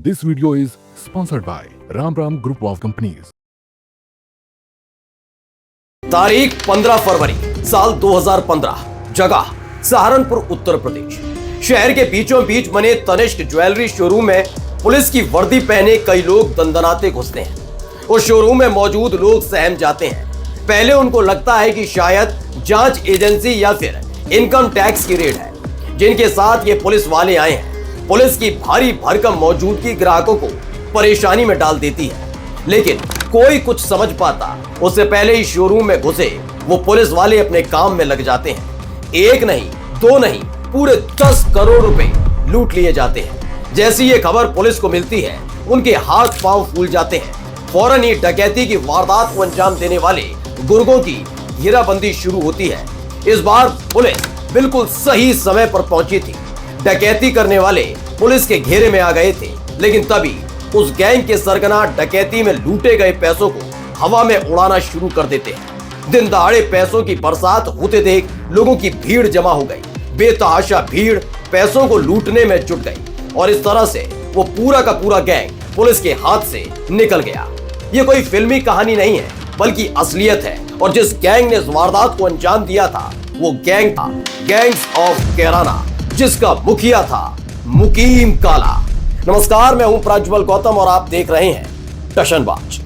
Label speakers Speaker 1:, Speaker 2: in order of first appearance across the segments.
Speaker 1: This video is sponsored by Ram Ram Group of Companies.
Speaker 2: तारीख 15 फरवरी साल 2015, जगह सहारनपुर उत्तर प्रदेश। शहर के बीचों बीच बने तनिष्क ज्वेलरी शोरूम में पुलिस की वर्दी पहने कई लोग दंदनाते घुसते हैं। उस शोरूम में मौजूद लोग सहम जाते हैं। पहले उनको लगता है कि शायद जांच एजेंसी या फिर इनकम टैक्स की रेड है, जिनके साथ ये पुलिस वाले आए हैं। पुलिस की भारी भरकम मौजूदगी ग्राहकों को परेशानी में डाल देती है, लेकिन कोई कुछ समझ पाता उससे पहले ही शोरूम में घुसे वो पुलिस वाले अपने काम में लग जाते हैं। एक नहीं, दो नहीं, पूरे 10 करोड़ रुपए लूट लिए जाते हैं। जैसी ये खबर पुलिस को मिलती है, उनके हाथ पांव फूल जाते हैं। फौरन ही डकैती की वारदात को अंजाम देने वाले गुर्गों की घेराबंदी शुरू होती है। इस बार पुलिस बिल्कुल सही समय पर पहुंची थी। डकैती करने वाले पुलिस के घेरे में आ गए थे, लेकिन तभी उस गैंग के सरगना डकैती में लूटे गए पैसों को हवा में उड़ाना शुरू कर देते हैं। दिन दहाड़े पैसों की बरसात होते देख लोगों की भीड़ जमा हो गई। बेतहाशा भीड़ पैसों को लूटने में जुट गई और इस तरह से वो पूरा का पूरा गैंग पुलिस के हाथ से निकल गया। ये कोई फिल्मी कहानी नहीं है, बल्कि असलियत है। और जिस गैंग ने इस वारदात को अंजाम दिया था, वो गैंग था गैंग्स ऑफ कैराना, जिसका मुखिया था मुकीम काला। नमस्कार, मैं हूं प्रज्वल गौतम और आप देख रहे हैं टशनबाज।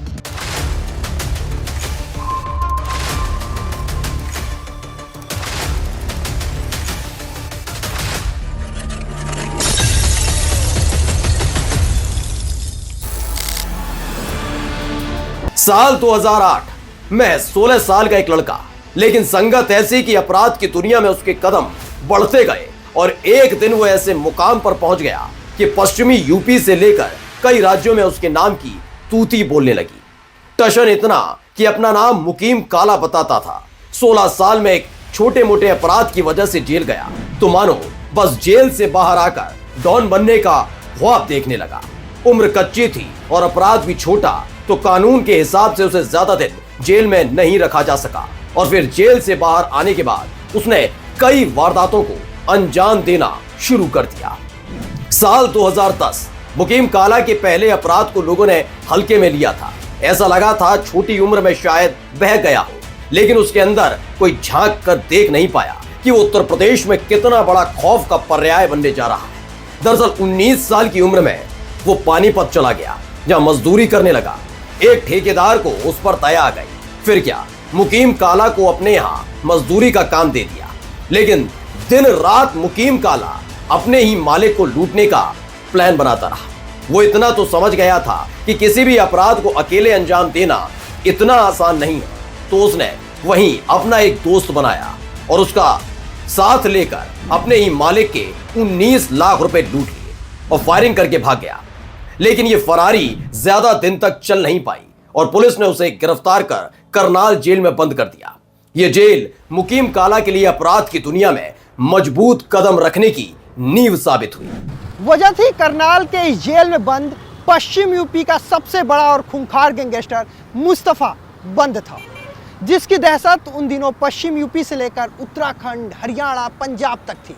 Speaker 2: साल 2008 में 16 साल का एक लड़का, लेकिन संगत ऐसी कि अपराध की दुनिया में उसके कदम बढ़ते गए और एक दिन वो ऐसे मुकाम पर पहुंच गया कि पश्चिमी यूपी से लेकर कई राज्यों में उसके नाम की तूती बोलने लगी। टशन इतना कि अपना नाम मुकीम काला बताता था। 16 साल में एक छोटे मोटे अपराध की वजह से जेल गया तो मानो बस जेल से बाहर आकर डॉन बनने का ख्वाब देखने लगा। उम्र कच्ची थी और अपराध भी छोटा, तो कानून के हिसाब से उसे ज्यादा दिन जेल में नहीं रखा जा सका। और फिर जेल से बाहर आने के बाद उसने कई वारदातों को अंजाम देना शुरू कर दिया। साल 2010 मुकीम काला के पहले अपराध को लोगों ने हल्के में लिया था। ऐसा लगा था छोटी उम्र में शायद बह गया हो, लेकिन उसके अंदर कोई झांक कर देख नहीं पाया कि वो उत्तर प्रदेश में कितना बड़ा खौफ का पर्याय बनने जा रहा है। दरअसल 19 साल की उम्र में वो पानीपत चला गया, जहां मजदूरी करने लगा। एक ठेकेदार को उस पर दया आ गई। फिर क्या, मुकीम काला को अपने यहाँ मजदूरी का काम दे दिया। लेकिन दिन रात मुकीम काला अपने ही मालिक को लूटने का प्लान बनाता रहा। वो इतना तो समझ गया था कि किसी भी अपराध को अकेले अंजाम देना इतना आसान नहीं है, तो उसने वहीं अपना एक दोस्त बनाया और उसका साथ लेकर अपने ही मालिक के 19 लाख रुपए लूट लिए और फायरिंग करके भाग गया। लेकिन ये फरारी ज्यादा दिन तक चल नहीं पाई और पुलिस ने उसे गिरफ्तार कर करनाल जेल में बंद कर दिया। ये जेल मुकीम काला के लिए अपराध की दुनिया में मजबूत कदम रखने की नींव साबित हुई।
Speaker 3: वजह थी करनाल के इस जेल में बंद पश्चिम यूपी का सबसे बड़ा और खूंखार गैंगस्टर मुस्तफा बंद था, जिसकी दहशत उन दिनों पश्चिम यूपी से लेकर उत्तराखंड, हरियाणा, पंजाब तक थी।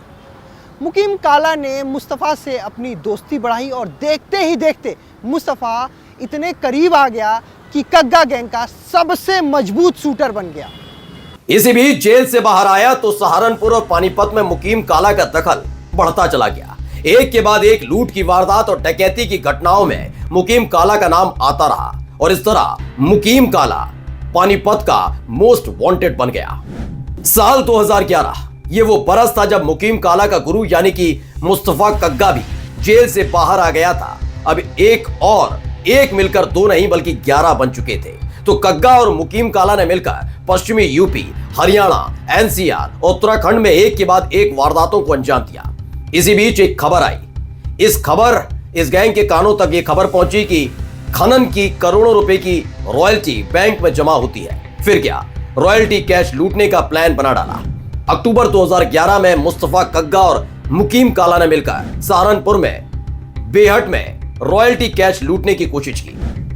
Speaker 3: मुकीम काला ने मुस्तफा से अपनी दोस्ती बढ़ाई और देखते ही देखते मुस्तफा इतने करीब आ गया कि कग्गा गैंग का सबसे मजबूत शूटर बन गया।
Speaker 2: इसी बीच जेल से बाहर आया तो सहारनपुर और पानीपत में मुकीम काला का दखल बढ़ता चला गया। एक के बाद एक लूट की वारदात और डकैती की घटनाओं में मुकीम काला का नाम आता रहा और इस तरह मुकीम काला पानीपत का मोस्ट वांटेड बन गया। साल 2011 ये वो बरस था जब मुकीम काला का गुरु यानी कि मुस्तफा कग्गा भी जेल से बाहर आ गया था। अब एक मिलकर 2 नहीं बल्कि 11 बन चुके थे। तो कग्गा और मुकीम काला ने मिलकर पश्चिमी यूपी, हरियाणा, एनसीआर और उत्तराखंड में एक के बाद एक वारदातों को अंजाम दिया। इसी बीच एक खबर आई। इस गैंग के कानों तक ये खबर पहुंची कि खनन की करोड़ों रुपए की रॉयल्टी बैंक में जमा होती है। फिर क्या, रॉयल्टी कैश लूटने का प्लान बना डाला। अक्टूबर 2011 में मुस्तफा कग्गा और मुकीम काला ने मिलकर सहारनपुर में बेहट में रॉयल्टी कैश लूटने की कोशिश की।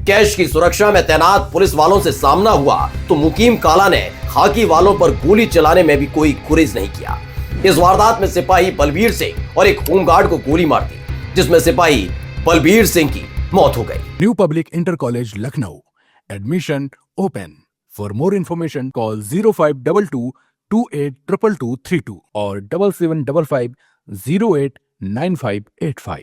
Speaker 2: कैश की सुरक्षा में तैनात पुलिस वालों से सामना हुआ तो मुकीम काला ने खाकी वालों पर गोली चलाने में भी कोई गुरेज नहीं किया। इस वारदात में सिपाही बलबीर सिंह और एक होमगार्ड को गोली मार दी, जिसमें सिपाही बलबीर सिंह की मौत हो गई।
Speaker 1: New Public Inter College, Lucknow. Admission open. For more information, call 0522 282232 or 7755 089585.